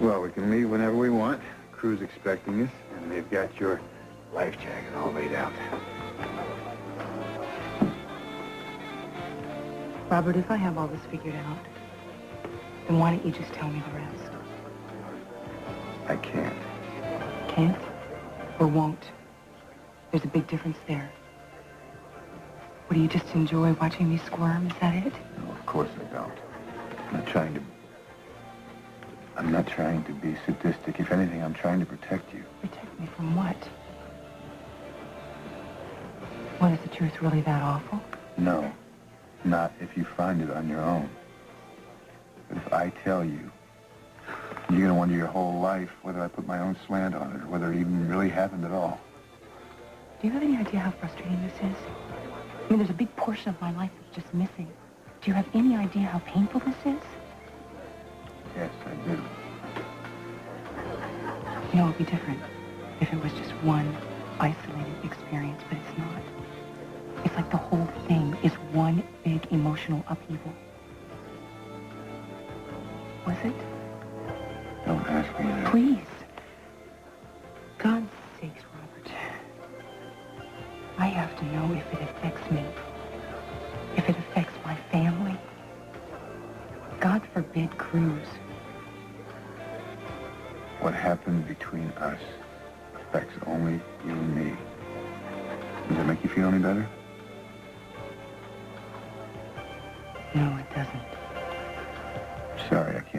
Well, we can leave whenever we want. Crew's expecting us, and they've got your life jacket all laid out. Robert, if I have all this figured out, then why don't you just tell me the rest? I can't. Can't or won't? There's a big difference there. What, do you just enjoy watching me squirm? Is that it? No, of course I don't. I'm not trying to be sadistic. If anything, I'm trying to protect you. Protect me from what? What, is the truth really that awful? No, not if you find it on your own. But if I tell you, you're going to wonder your whole life whether I put my own slant on it or whether it even really happened at all. Do you have any idea how frustrating this is? I mean, there's a big portion of my life that's just missing. Do you have any idea how painful this is? Yes, I do. You know, it would be different if it was just one isolated experience, but it's not. It's like the whole thing is one big emotional upheaval. Was it? Don't ask me that. Please. God's sakes, Robert. I have to know if it affects me. If it affects my family. God forbid Cruz. What happened between us affects only you and me. Does that make you feel any better? No, it doesn't. Sorry, I can't.